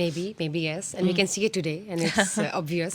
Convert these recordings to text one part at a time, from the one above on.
maybe yes, and we can see it today, and it's obvious.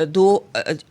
2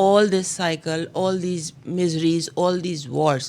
all this cycle, all these miseries, all these wars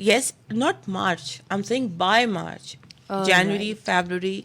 Yes, not March. I'm saying by March. January, February,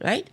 Right?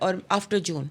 or after June.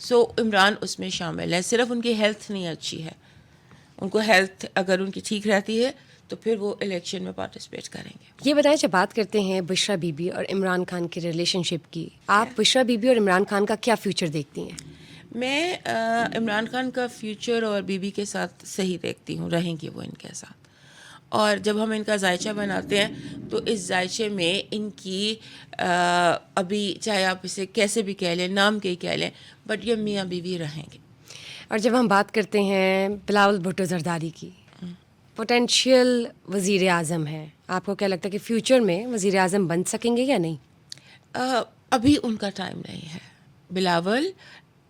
سو عمران اس میں شامل ہے. صرف ان کی health نہیں اچھی ہے, ان کو health اگر ان کی ٹھیک رہتی ہے تو پھر وہ الیکشن میں پارٹیسپیٹ کریں گے. یہ بتائیں, جب بات کرتے ہیں بشرا بی بی اور عمران خان کی ریلیشن شپ کی, آپ بشرا بی بی اور عمران خان کا کیا فیوچر دیکھتی ہیں؟ میں عمران خان کا فیوچر اور بی بی کے ساتھ صحیح دیکھتی ہوں, رہیں گی وہ ان کے ساتھ. اور جب ہم ان کا ذائچہ بناتے ہیں تو اس ذائچے میں ان کی ابھی چاہے آپ اسے کیسے بھی کہہ لیں, نام کے ہی کہہ لیں, بٹ یہ میاں بیوی رہیں گے. اور جب ہم بات کرتے ہیں بلاول بھٹو زرداری کی, پوٹینشیل وزیر اعظم ہے, آپ کو کیا لگتا ہے کہ فیوچر میں وزیر اعظم بن سکیں گے یا نہیں؟ ابھی ان کا ٹائم نہیں ہے. بلاول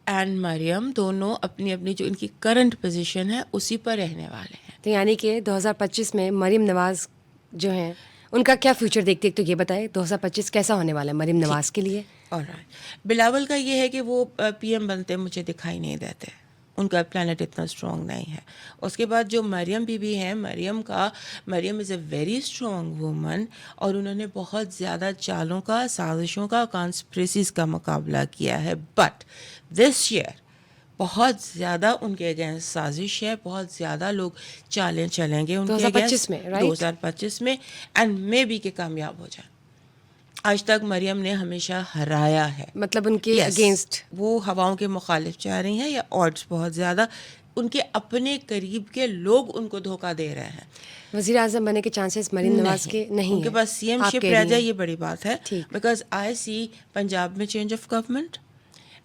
اینڈ مریم دونوں اپنی اپنی جو ان کی کرنٹ پوزیشن ہے اسی پر رہنے والے ہیں. تو یعنی کہ 2025 میں مریم نواز جو ہیں ان کا کیا فیوچر دیکھتے ہیں؟ تو یہ بتائیں 2025 کیسا ہونے والا ہے مریم نواز کے لیے؟ alright. بلاول کا یہ ہے کہ وہ پی ایم بنتے مجھے دکھائی نہیں دیتے, ان کا پلانٹ اتنا اسٹرانگ نہیں ہے. اس کے بعد جو مریم بی بی ہیں, مریم از اے ویری اسٹرانگ وومن, اور انہوں نے بہت زیادہ چالوں کا, سازشوں کا, کانسپریسیز کا مقابلہ کیا ہے. بٹ دس ایئر بہت زیادہ ان کے اگینسٹ سازش ہے, بہت زیادہ لوگ چالیں چلیں گے ان کے 2025 میں, right? 2025 میں, اینڈ مے بی کہ کامیاب ہو جائیں. آج تک مریم نے ہمیشہ ہرایا ہے, مطلب ان کے اگینسٹ وہ ہواؤں کے مخالف چاہ رہی ہیں, یا آڈس بہت زیادہ ان کے اپنے قریب کے لوگ ان کو دھوکہ دے رہے ہیں. وزیر اعظم بننے کے چانسز مریم نواز کے نہیں ان کے پاس سی ایم شپ رہ جائے, یہ بڑی بات ہے. بیکاز آئی سی پنجاب میں change of government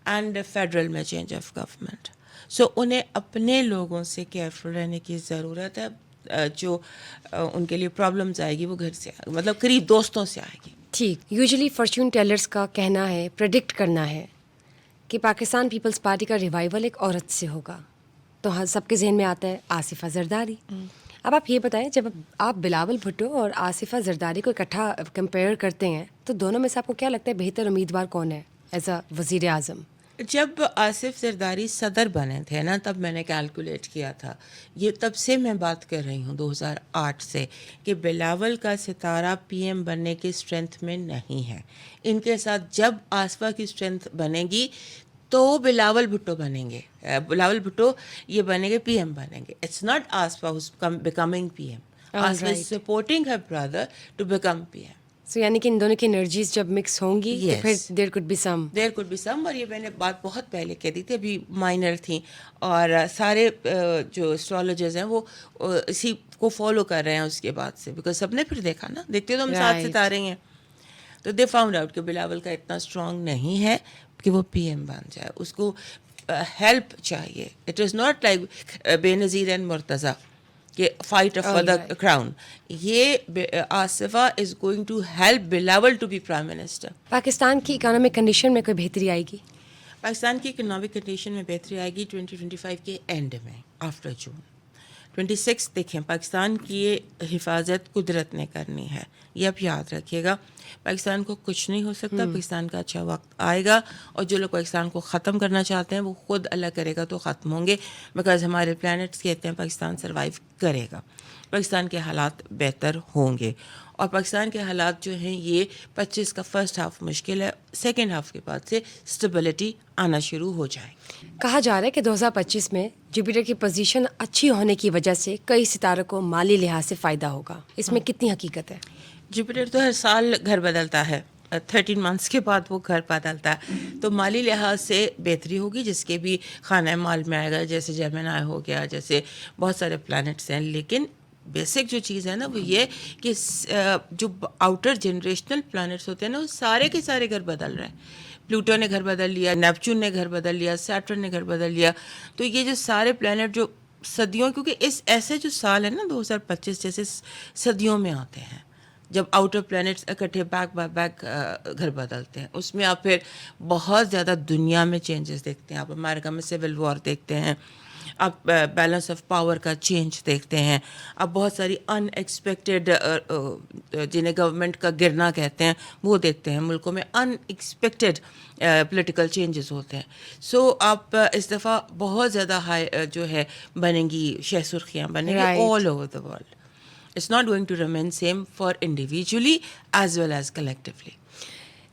and federal میں چینج آف گورنمنٹ. سو انہیں اپنے لوگوں سے کیئرفل رہنے کی ضرورت ہے. جو ان کے لیے پرابلمز آئے گی وہ گھر سے, مطلب قریب دوستوں سے آئے گی. ٹھیک. یوزلی فارچون ٹیلرز کا کہنا ہے, پریڈکٹ کرنا ہے کہ پاکستان پیپلز پارٹی کا ریوائول ایک عورت سے ہوگا, تو ہاں سب کے ذہن میں آتا ہے آصفہ زرداری. اب آپ یہ بتائیں, جب آپ بلاول بھٹو اور آصفہ زرداری کو اکٹھا کمپیئر کرتے ہیں تو دونوں میں سے آپ کو کیا لگتا ہے بہتر امیدوار کون ہے ایز اے وزیر اعظم؟ جب آصف زرداری صدر بنے تھے نا, تب میں نے کیلکولیٹ کیا تھا, یہ تب سے میں بات کر رہی ہوں 2008 سے, کہ بلاول کا ستارہ پی ایم بننے کی اسٹرینتھ میں نہیں ہے. ان کے ساتھ جب آصفہ کی اسٹرینتھ بنے گی تو بلاول بھٹو بنیں گے, بلاول بھٹو یہ بنیں گے, پی ایم بنیں گے. It's not Asifa who's becoming P M, Asifa is supporting her brother to become P M. So یعنی کہ ان دونوں کی انرجیز جب مکس ہوں گی تو پھر دیر کوڈ بی سم. اور یہ میں نے بات بہت پہلے کہہ دی تھی, ابھی مائنر تھیں, اور سارے جو اسٹرالوجرز ہیں وہ اسی کو فالو کر رہے ہیں اس کے بعد سے, بیکاز سب نے پھر دیکھا نا, دیکھتے تو ہم ساتھ ستارے ہیں, تو دے فاؤنڈ آؤٹ کہ بلاول کا اتنا اسٹرانگ نہیں ہے کہ وہ پی ایم بن جائے. اس کو ہیلپ چاہیے. اٹ از ناٹ لائک بے نظیر اینڈ مرتضیٰ کہ فائٹ فار دا کراؤن. یہ Asifa is going to help Bilawal to be prime minister. Pakistan کی اکانومک کنڈیشن میں کوئی بہتری آئے گی؟ پاکستان کی اکنامک کنڈیشن میں بہتری آئے گی 2025 کے اینڈ میں, آفٹر جون 26. دیکھیں, پاکستان کی حفاظت قدرت نے کرنی ہے, یہ اب یاد رکھیے گا. پاکستان کو کچھ نہیں ہو سکتا, پاکستان کا اچھا وقت آئے گا, اور جو لوگ پاکستان کو ختم کرنا چاہتے ہیں وہ خود اللہ کرے گا تو ختم ہوں گے, بیکاز ہمارے پلانٹس کہتے ہیں پاکستان سروائیو کرے گا, پاکستان کے حالات بہتر ہوں گے. اور پاکستان کے حالات جو ہیں یہ 25 کا فرسٹ ہاف مشکل ہے, سیکنڈ ہاف کے بعد سے اسٹیبلٹی آنا شروع ہو جائے. کہا جا رہا ہے کہ 2025 میں جوپیٹر کی پوزیشن اچھی ہونے کی وجہ سے کئی ستاروں کو مالی لحاظ سے فائدہ ہوگا, اس میں کتنی حقیقت ہے؟ جوپیٹر تو ہر سال گھر بدلتا ہے, 13 منتھس کے بعد وہ گھر بدلتا ہے, تو مالی لحاظ سے بہتری ہوگی, جس کے بھی خانہ مال میں آئے گا, جیسے جیمنائی ہو گیا, جیسے بہت سارے پلانٹس ہیں. لیکن بیسک جو چیز ہے نا وہ یہ کہ جو آؤٹر جنریشنل پلانٹس ہوتے ہیں نا وہ سارے کے سارے گھر بدل رہے ہیں. پلوٹو نے گھر بدل لیا, نیپچون نے گھر بدل لیا, سیٹرن نے گھر بدل لیا. تو یہ جو سارے پلانٹ جو صدیوں, کیونکہ اس ایسے جو سال ہے نا 2025 جیسے صدیوں میں آتے ہیں, جب آؤٹر پلانٹس اکٹھے بیک بائی بیک گھر بدلتے ہیں, اس میں آپ پھر بہت زیادہ دنیا میں چینجز دیکھتے ہیں. آپ امریکہ میں سول وار دیکھتے ہیں, آپ بیلنس آف پاور کا چینج دیکھتے ہیں, آپ بہت ساری ان ایکسپیکٹڈ جنہیں گورنمنٹ کا گرنا کہتے ہیں وہ دیکھتے ہیں. ملکوں میں ان ایکسپیکٹڈ پولیٹیکل چینجز ہوتے ہیں. سو آپ اس دفعہ بہت زیادہ ہائی جو ہے بنیں گی, شہ سرخیاں بنیں گی all over the world. It's not going to remain same for individually as well as collectively.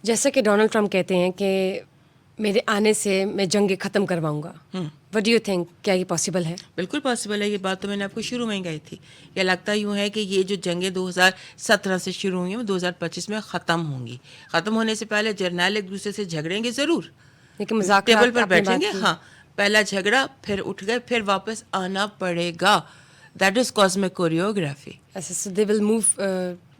جیسا کہ ڈونلڈ ٹرمپ کہتے ہیں کہ میرے آنے سے میں جنگیں ختم کرواؤں گا. وٹ ڈو یو تھنک, کیا یہ پاسبل ہے؟ بالکل پاسبل ہے. یہ بات تو میں نے آپ کو شروع میں ہی کہی تھی. یہ لگتا یوں ہے کہ یہ جو جنگیں 2017 سے شروع ہوئی ہیں وہ 2025 میں ختم ہوں گی. ختم ہونے سے پہلے جرنیل ایک دوسرے سے جھگڑیں گے ضرور, لیکن مذاکرات ٹیبل پر بیٹھیں گے. ہاں, پہلا جھگڑا, پھر اٹھ گئے, پھر واپس آنا پڑے گا. That is cosmic choreography. so they will move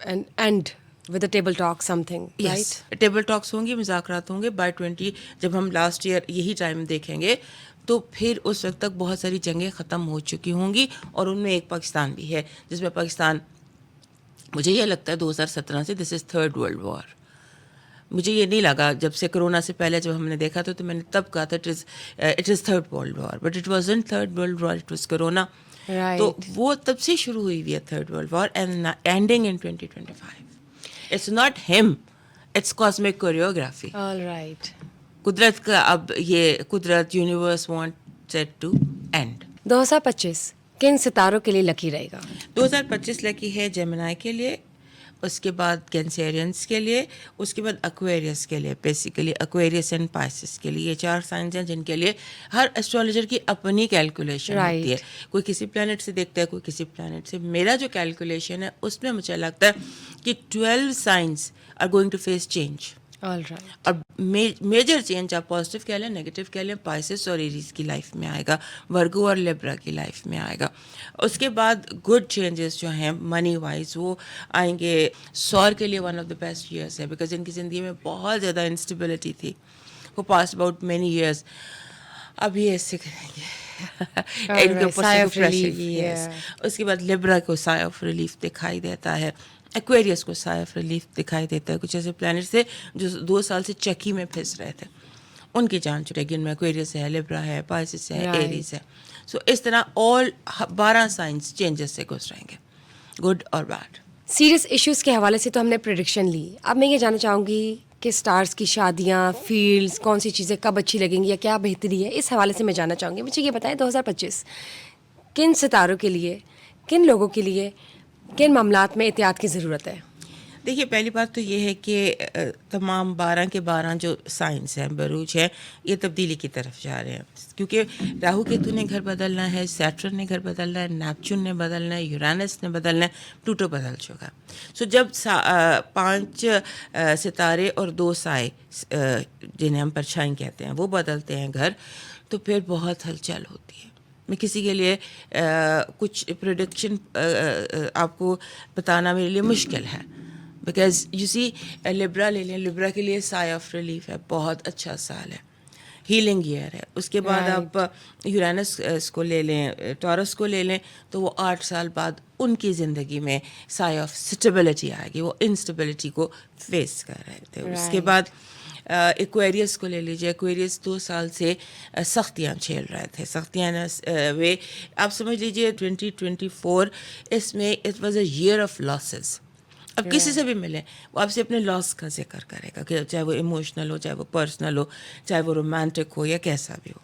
and end with a table talk something, right? Table talks ہوں گی, مذاکرات ہوں گے. بائی 20 جب ہم لاسٹ ایئر یہی ٹائم دیکھیں گے تو پھر اس وقت تک بہت ساری جنگیں ختم ہو چکی ہوں گی, اور ان میں ایک پاکستان بھی ہے جس میں پاکستان, مجھے یہ لگتا ہے 2017 سے دس از تھرڈ ورلڈ وار. مجھے یہ نہیں لگا جب سے کرونا سے پہلے جب ہم نے دیکھا تو میں نے تب کہا تھا it is third world war, but it was in third world war, it was corona. تو وہ تب سے شروع ہوئی ہوئی ہے third world war and ending in 2025. It's not ہم, it's cosmic choreography. All right. قدرت کا اب یہ قدرت universe want it to end. 2025 کن ستاروں کے لیے لکی رہے گا؟ 2025 لکی ہے جیمنائی کے لیے, اس کے بعد کینسیرینس کے لیے, اس کے بعد ایکویریس کے لیے. بیسیکلی ایکویریس اینڈ پائسس کے لیے یہ 4 سائنس ہیں جن کے لیے ہر ایسٹرولوجر کی اپنی کیلکولیشن ہوتی ہے. کوئی کسی پلانٹ سے دیکھتا ہے, کوئی کسی پلانٹ سے. میرا جو کیلکولیشن ہے اس میں مجھے لگتا ہے کہ 12 signs are going to face change. All right. اور میجر چینج آپ پازیٹیو کہہ لیں, نیگیٹو کہہ لیں, پائسس اور ایریز کی لائف میں آئے گا, ورگو اور لیبرا کی لائف میں آئے گا. اس کے بعد گڈ چینجز جو ہیں منی وائز وہ آئیں گے. سور کے لیے one of the best years ہے, بیکاز ان کی زندگی میں بہت زیادہ انسٹیبلٹی تھی. وہ پاس اباؤٹ مینی ایئرس. اب یہ ایسے کریں گے ان کے اوپر سے پریشر. اس کے بعد لیبرا کو سائے آف ریلیف دکھائی دیتا ہے, ایکویریس کو سائے آف ریلیف دکھائی دیتا ہے. کچھ ایسے پلانٹس تھے جو 2 سال سے چکی میں پھنس رہے تھے, ان کی جان چھٹے گی. ان میں ایکویریس ہے, لیبرا ہے, پائسس ہے, ایریز ہے. سو اس طرح آل 12 سائنس چینجز سے گزریں گے, گڈ اور بیڈ. سیریس ایشوز کے حوالے سے تو ہم نے پریڈکشن لی. اب میں یہ جاننا چاہوں گی کہ اسٹارس کی شادیاں, فیلڈز, کون سی چیزیں کب اچھی لگیں گی یا کیا بہتری ہے, اس حوالے سے میں جاننا چاہوں گی. مجھے یہ بتائیں 2025 کن ستاروں کے لیے, کن لوگوں کے لیے, کن معاملات میں احتیاط کی ضرورت ہے؟ دیکھیے, پہلی بات تو یہ ہے کہ تمام 12 کے 12 جو سائنس ہیں, بروج ہیں, یہ تبدیلی کی طرف جا رہے ہیں. کیونکہ راہو کیتو نے گھر بدلنا ہے, سیٹرن نے گھر بدلنا ہے, نیپچون نے بدلنا ہے, یورینس نے بدلنا ہے, پلوٹو بدل چکا. سو جب 5 ستارے اور 2 سائے جنہیں ہم پرچھائیں کہتے ہیں وہ بدلتے ہیں گھر, تو پھر بہت ہلچل ہوتی ہے. میں کسی کے لیے کچھ پریڈکشن آپ کو بتانا میرے لیے مشکل ہے, بیکاز یو سی لیبرا لے لیں, لیبرا کے لیے سائے آف ریلیف ہے, بہت اچھا سال ہے, ہیلنگ ایئر ہے. اس کے بعد آپ یورینس کو لے لیں, ٹورس کو لے لیں, تو وہ 8 سال بعد ان کی زندگی میں سائے آف اسٹیبلٹی آئے گی. وہ انسٹیبلٹی کو فیس کر رہے تھے. اس کے بعد ایکویریس کو لے لیجیے. ایکویریس 2 سال سے سختیاں جھیل رہے تھے. سختیاں وہ آپ سمجھ لیجیے 2024 اس میں it was a year of losses. اب کسی سے بھی ملیں وہ آپ سے اپنے لاس کا ذکر کرے گا, کہ چاہے وہ ایموشنل ہو, چاہے وہ پرسنل ہو, چاہے وہ رومانٹک ہو یا کیسا بھی ہو.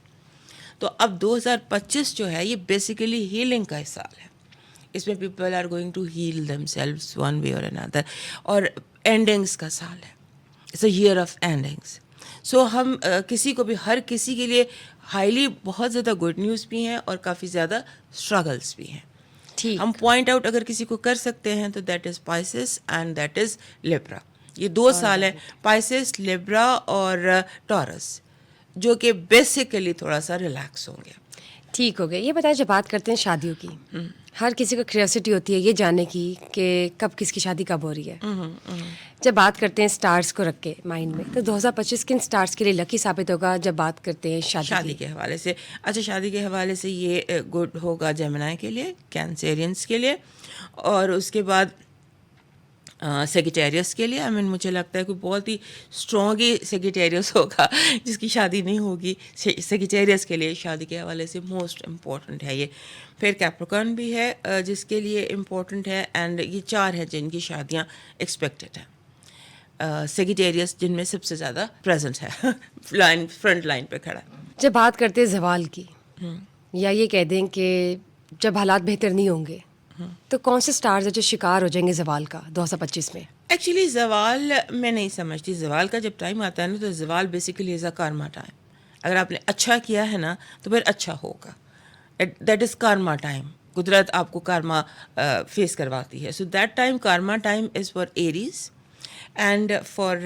تو اب 2025 جو ہے یہ بیسیکلی ہیلنگ کا سال ہے. اس میں people are going to heal themselves one way اور اندر, اور اینڈنگس کا سال ہے. It's a year of endings. So ہم کسی کو بھی, ہر کسی کے لیے ہائیلی بہت زیادہ گڈ نیوز بھی ہیں اور کافی زیادہ اسٹرگلس بھی ہیں. ہم پوائنٹ آؤٹ اگر کسی کو کر سکتے ہیں تو that is Pisces and that is Libra. یہ 2 سال ہیں, پائسس, لیبرا اور ٹورس, جو کہ بیسیکلی تھوڑا سا ریلیکس ہوں گے. ٹھیک ہو گیا. یہ بتائیں, جب بات کرتے ہیں شادیوں کی, ہر کسی کو کیوریوسٹی ہوتی ہے یہ جاننے کی کہ کب کس کی شادی کب ہو رہی ہے. جب بات کرتے ہیں سٹارز کو رکھ کے مائنڈ میں, تو 2025 کن سٹارز کے لیے لکی ثابت ہوگا جب بات کرتے ہیں شادی کے حوالے سے؟ اچھا, شادی کے حوالے سے یہ گڈ ہوگا جیمنائی کے لیے, کینسیرینس کے لیے, اور اس کے بعد سیگیٹیریس کے لیے. مجھے لگتا ہے کوئی بہت ہی اسٹرانگ ہی سیگیٹیریس ہوگا جس کی شادی نہیں ہوگی. سیگیٹیریس کے لیے شادی کے حوالے سے موسٹ امپورٹنٹ ہے یہ. پھر کیپریکارن بھی ہے جس کے لیے امپورٹنٹ ہے, اینڈ یہ 4 ہیں جن کی شادیاں ایکسپیکٹڈ ہیں. سیگیٹیریس جن میں سب سے زیادہ پریزنٹ ہے, فرنٹ لائن پہ کھڑا ہے. جب بات کرتے ہیں زوال کی, یا یہ کہہ دیں کہ جب حالات بہتر نہیں ہوں گے, تو کون سے سٹارز ہیں جو شکار ہو جائیں گے زوال کا 2025 میں؟ ایکچولی زوال میں نہیں سمجھتی. زوال کا جب ٹائم آتا ہے نا تو زوال basically is a karma time. اگر آپ نے اچھا کیا ہے نا تو پھر اچھا ہوگا. That is karma time. قدرت آپ کو کارما فیس کرواتی ہے. So that time karma time is for Aries and for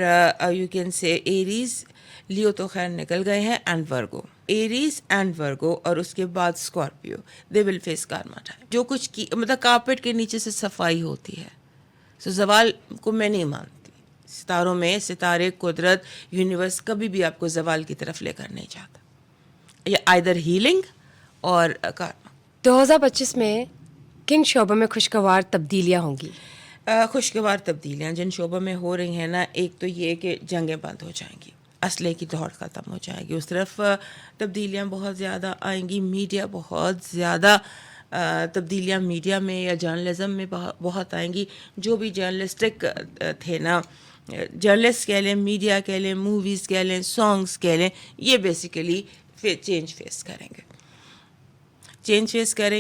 you can say Aries. Leo تو خیر نکل گئے ہیں, and Virgo. Aries and Virgo اور اس کے بعد Scorpio, they will face karma time. جو کچھ کی مطلب کارپیٹ کے نیچے سے صفائی ہوتی ہے. سو زوال کو میں نہیں مانتی. ستاروں میں ستارے, قدرت, یونیورس کبھی بھی آپ کو زوال کی طرف لے کر نہیں جاتا. یا آئدر ہیلنگ اور کارما. 2025 میں کن شعبوں میں خوشگوار تبدیلیاں ہوں گی؟ خوشگوار تبدیلیاں جن شعبوں میں ہو رہی ہیں نا, ایک تو یہ کہ جنگیں بند ہو جائیں گی, اسلحے کی دوڑ ختم ہو جائے گی, اس طرف تبدیلیاں بہت زیادہ آئیں گی. میڈیا بہت زیادہ تبدیلیاں میڈیا میں یا جرنلزم میں بہت آئیں گی. جو بھی جرنلسٹک تھے نا, جرنلسٹ کہہ لیں, میڈیا کہہ لیں, موویز کہہ لیں, سانگس کہہ لیں, یہ بیسیکلی چینج فیس کریں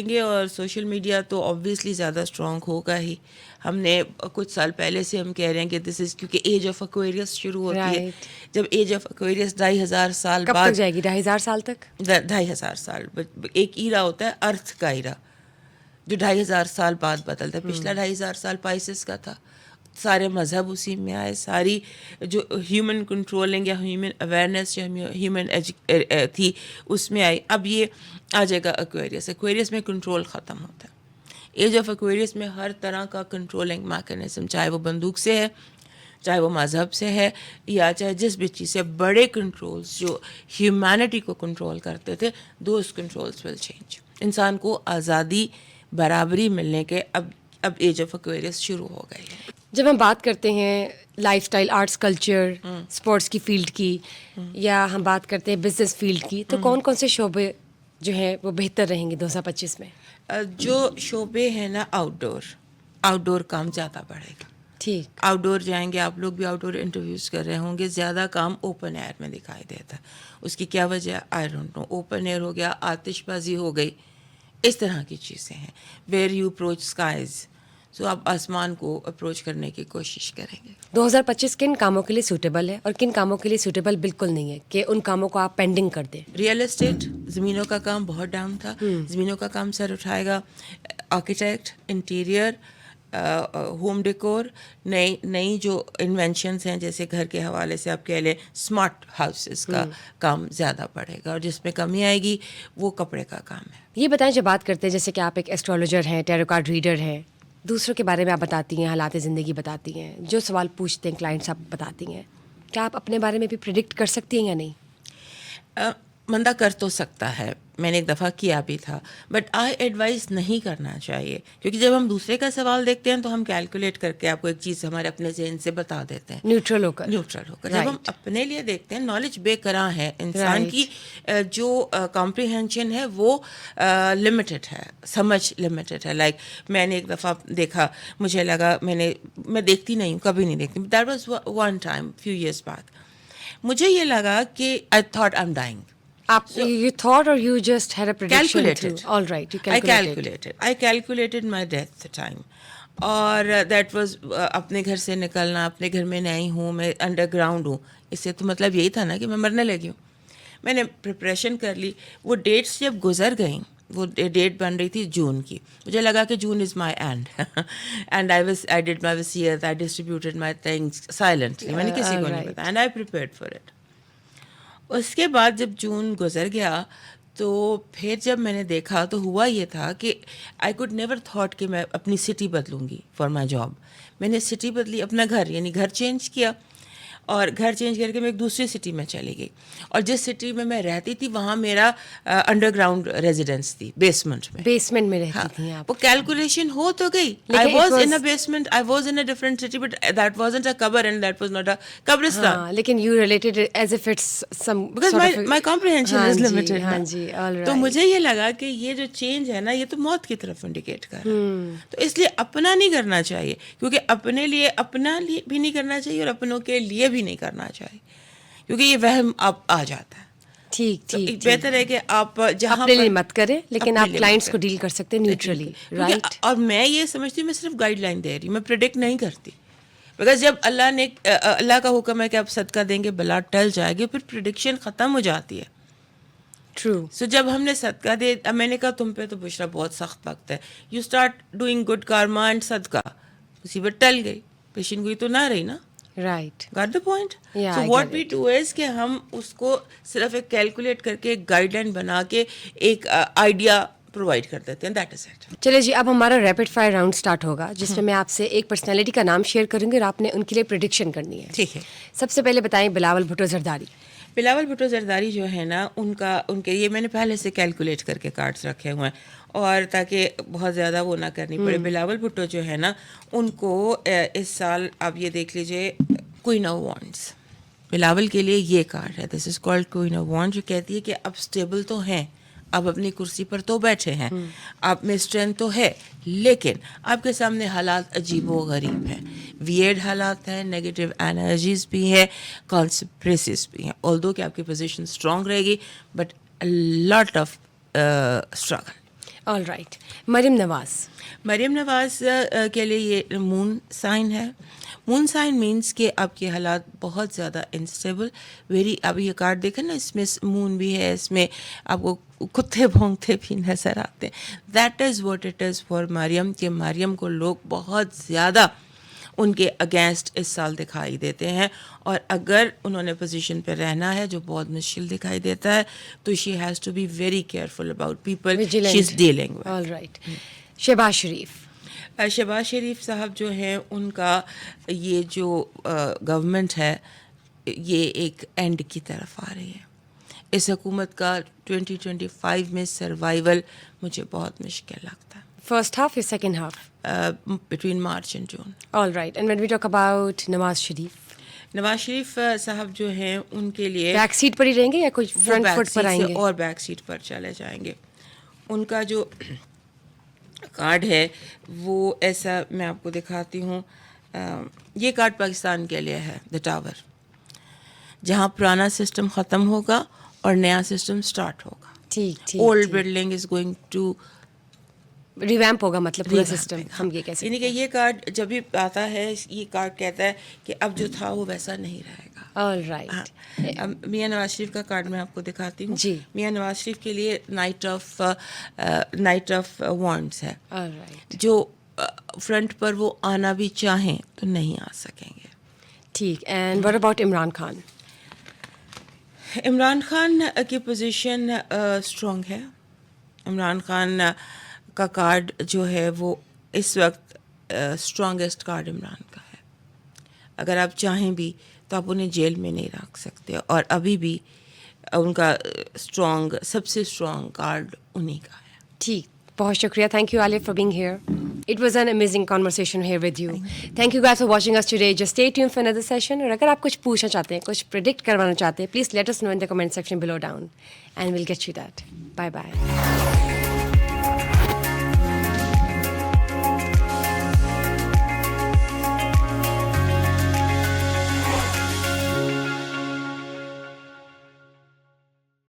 گے. اور سوشل میڈیا تو آبویسلی زیادہ اسٹرانگ ہوگا ہی. ہم نے کچھ سال پہلے سے ہم کہہ رہے ہیں کہ دس از, کیونکہ ایج آف ایکویریس شروع ہوتی ہے. جب ایج آف ایکویریس 2500 سال کب بعد تک جائے گی؟ 2500 سال تک. 2500 سال. ایک ایرا ہوتا ہے ارتھ کا ایرا, جو 2500 سال بعد بدلتا ہے. پچھلا 2500 سال پائسس کا تھا. سارے مذہب اسی میں آئے, ساری جو ہیومن کنٹرولنگ یا ہیومن اویئرنیس یا ہیومن تھی اس میں آئی. اب یہ آ جائے گا ایکویریس. ایکویریس میں کنٹرول ختم ہوتا ہے. ایج آف ایکویریس میں ہر طرح کا کنٹرولنگ میکینزم, چاہے وہ بندوق سے ہے, چاہے وہ مذہب سے ہے, یا چاہے جس بھی چیز سے, بڑے کنٹرولز جو ہیومینٹی کو کنٹرول کرتے تھے, دوز کنٹرولز ول چینج. انسان کو آزادی, برابری ملنے کے اب ایج آف ایکویریس شروع ہو گئی ہے. جب ہم بات کرتے ہیں life style, arts, culture, sports کی فیلڈ کی, یا ہم بات کرتے ہیں بزنس فیلڈ کی, تو کون کون سے شعبے جو ہیں وہ بہتر رہیں گے 2025 میں؟ جو شعبے ہیں نا, آؤٹ ڈور کام زیادہ بڑھے گا. ٹھیک. آؤٹ ڈور جائیں گے, آپ لوگ بھی آؤٹ ڈور انٹرویوز کر رہے ہوں گے, زیادہ کام اوپن ایئر میں دکھائی دیتا ہے. اس کی کیا وجہ, I don't know. Open air ہو گیا, آتش بازی ہو گئی, اس طرح کی چیزیں ہیں. ویئر یو اپروچ اسکائز, سو آپ آسمان کو اپروچ کرنے کی کوشش کریں گے. 2025 کن کاموں کے لیے سوٹیبل ہے اور کن کاموں کے لیے سوٹیبل بالکل نہیں ہے کہ ان کاموں کو آپ پینڈنگ کر دیں؟ ریئل اسٹیٹ, زمینوں کا کام بہت ڈاؤن تھا, زمینوں کا کام سر اٹھائے گا. آرکیٹیکٹ, انٹیریئر, ہوم ڈیکور, نئی جو انوینشنس ہیں جیسے گھر کے حوالے سے آپ کہہ لیں اسمارٹ ہاؤسز کا کام زیادہ بڑھے گا. اور جس میں کمی آئے گی وہ کپڑے کا کام ہے. یہ بتائیں, جب بات کرتے ہیں جیسے کہ آپ ایک ایسٹرولوجر ہیں, ٹیرو کارڈ ریڈر ہیں, دوسروں کے بارے میں آپ بتاتی ہیں, حالات زندگی بتاتی ہیں, جو سوال پوچھتے ہیں کلائنٹس آپ بتاتی ہیں, کیا آپ اپنے بارے میں بھی پریڈکٹ کر سکتی ہیں یا نہیں؟ بندہ کر تو سکتا ہے, میں نے ایک دفعہ کیا بھی تھا, بٹ آئی ایڈوائز نہیں کرنا چاہیے. کیونکہ جب ہم دوسرے کا سوال دیکھتے ہیں تو ہم کیلکولیٹ کر کے آپ کو ایک چیز ہمارے اپنے ذہن سے بتا دیتے ہیں, نیوٹرل ہو کر. جب ہم اپنے لیے دیکھتے ہیں, نالج بے قرار ہے. انسان کی جو کمپریہنشن ہے وہ لمیٹڈ ہے, سمجھ لمیٹڈ ہے. لائک میں نے ایک دفعہ دیکھا, مجھے لگا, میں دیکھتی نہیں ہوں, کبھی نہیں دیکھتی. That was one time few years back. مجھے یہ لگا کہ I thought I am dying. You thought or you just had a prediction? Calculated. All right, you calculated. I calculated my death time. اور دیٹ واز اپنے گھر سے نکلنا, اپنے گھر میں نہیں ہوں, میں انڈر گراؤنڈ ہوں. اس سے تو مطلب یہی تھا نا کہ میں مرنے لگی ہوں. میں نے پریپریشن کر لی. وہ ڈیٹس جب گزر گئیں, وہ ڈیٹ بن رہی تھی جون کی, مجھے لگا کہ June is my end, and I did my وصیت, I distributed my things silently. میں نے کسی کو نہیں بتایا, and I prepared for it. اس کے بعد جب جون گزر گیا تو پھر جب میں نے دیکھا تو ہوا یہ تھا کہ آئی کوڈ نیور تھاٹ کہ میں اپنی سٹی بدلوں گی فار مائی جاب. میں نے سٹی بدلی, اپنا گھر یعنی گھر چینج کیا, اور گھر چینج کر کے میں ایک دوسری سٹی میں چلی گئی. اور جس سٹی میں میں رہتی تھی وہاں میرا انڈر گراؤنڈ ریزیڈنس تھی, بیسمنٹ میں رہتی تھی آپ. وہ کیلکولیشن ہو تو گئی. I was in a basement, I was in a different city, but that wasn't a قبر and that was not a قبرستان. لیکن you related as if it's some, because my comprehension is limited. ہاں جی, تو مجھے یہ لگا کہ یہ جو چینج ہے نا, یہ تو موت کی طرف انڈیکیٹ کر رہا ہے. تو اس لیے اپنا نہیں کرنا چاہیے, کیونکہ اپنے لیے بھی نہیں کرنا چاہیے اور اپنوں کے لیے بھی نہیں کرنا چاہیے, کیونکہ یہ وہم اب آ جاتا ہے. ٹھیک, بہتر ہے کہ آپ جہاں اپنے لیے مت کریں, لیکن آپ کلائنٹس کو ڈیل کر سکتے ہیں نیوٹرلی, رائٹ. اور میں یہ سمجھتی ہوں میں صرف گائیڈ لائن دے رہی ہوں, میں پریڈکٹ نہیں کرتی. بیکاز جب اللہ کا حکم ہے کہ آپ صدقہ دیں گے بلا ٹل جائے گی, پھر پریڈکشن ختم ہو جاتی ہے. ٹرو. سو جب ہم نے صدقہ دے, اب میں نے کہا تم پہ تو بشرا بہت سخت وقت ہے, you start doing good karma and صدقہ, مصیبت ٹل گئی, پیشین گوئی تو نہ رہی نا. Right. Got the point. Yeah, so I what get we it. Do is کہ ہم اس کو صرف ایک کیلکولیٹ کر کے ایک گائیڈ لائن بنا کے ایک آئیڈیا پرووائڈ کر دیتے ہیں. That is it. چلے جی, اب ہمارا ریپڈ فائر راؤنڈ اسٹارٹ ہوگا, جس میں آپ سے ایک پرسنالٹی کا نام شیئر کروں گی اور آپ نے ان کے لیے پریڈکشن کرنی ہے. ٹھیک ہے. سب سے پہلے بتائیں بلاول بھٹو زرداری. بلاول بھٹو زرداری جو ہے نا, ان کے یہ میں نے پہلے سے کیلکولیٹ کر کے کارڈس رکھے ہوئے ہیں, اور تاکہ بہت زیادہ وہ نہ کرنی پڑے. بلاول بھٹو جو ہے نا, ان کو اس سال آپ یہ دیکھ لیجیے کوئین آف وانڈس, بلاول کے لیے یہ کارڈ ہے. This is called queen of wand, جو کہتی ہے کہ اب اسٹیبل تو ہیں, اب اپنی کرسی پر تو بیٹھے ہیں, آپ میں اسٹرینتھ تو ہے, لیکن آپ کے سامنے حالات عجیب و غریب ہیں, ویئرڈ حالات ہیں, نیگیٹو انرجیز بھی ہیں, کانسپریسز بھی ہیں. آلدو کہ آپ کی پوزیشن اسٹرانگ رہے گی, but lot of struggle. All right. Maryam Nawaz. Maryam Nawaz کے لیے یہ مون سائن ہے. مون سائن مینس کہ آپ کے حالات بہت زیادہ انسٹیبل, ویری. اب یہ کارڈ دیکھیں نا, اس میں مون بھی ہے, اس میں آپ کو کتے بھونکتے بھی نظر آتے ہیں. That is what it is for Maryam, کہ مریم کو لوگ بہت زیادہ ان کے اگینسٹ اس سال دکھائی دیتے ہیں, اور اگر انہوں نے پوزیشن پہ رہنا ہے, جو بہت مشکل دکھائی دیتا ہے, تو she has to be very careful about people she is dealing with. All right. Shahbaz Sharif. Shahbaz Sharif صاحب جو ہیں, ان کا یہ جو گورنمنٹ ہے, یہ ایک اینڈ کی طرف آ رہی ہے. اس حکومت کا 2025 میں سروائیول مجھے بہت مشکل لگتا ہے. فرسٹ ہاف یا second half? Between March and June. All right. And when we talk about Nawaz Sharif. Nawaz Sharif صاحب جو ہیں, ان کے لیے بیک سیٹ پر ہی رہیں گے یا کچھ فرنٹ فٹ پر آئیں گے؟ اور بیک سیٹ پر چلے جائیں گے. ان کا جو کارڈ ہے وہ ایسا, میں آپ کو دکھاتی ہوں. یہ کارڈ پاکستان کے لیے ہے, دا ٹاور, جہاں پرانا سسٹم ختم ہوگا اور نیا سسٹم سٹارٹ ہوگا. ٹھیک. Old building is going to revamp ہوگا, مطلب پورا سسٹم, ہم یہ کہہ سکتے ہیں. یعنی کہ یہ کارڈ جب بھی آتا ہے, یہ کارڈ کہتا ہے کہ اب جو تھا وہ ویسا نہیں رہے گا. All right. میاں نواز شریف کا کارڈ میں آپ کو دکھاتی ہوں. جی. میاں نواز شریف کے لیے نائٹ آف وانڈس ہے. All right. جو فرنٹ پر وہ آنا بھی چاہیں تو نہیں آ سکیں گے. ٹھیک. And what about Imran Khan? Imran Khan کی پوزیشن اسٹرانگ ہے. عمران خان کا کارڈ جو ہے وہ اس وقت اسٹرانگیسٹ کارڈ عمران کا ہے. اگر آپ چاہیں بھی تو آپ انہیں جیل میں نہیں رکھ سکتے, اور ابھی بھی ان کا سب سے اسٹرانگ کارڈ انہیں کا ہے. ٹھیک. بہت شکریہ. Thank you Alif for being here. It was an amazing conversation here with you. Thank you guys for watching us today. Just stay tuned for another session. اور اگر آپ کچھ پوچھنا چاہتے ہیں, کچھ predict کروانا چاہتے ہیں, please let us know in the comment section below down and we'll get you that. Bye bye.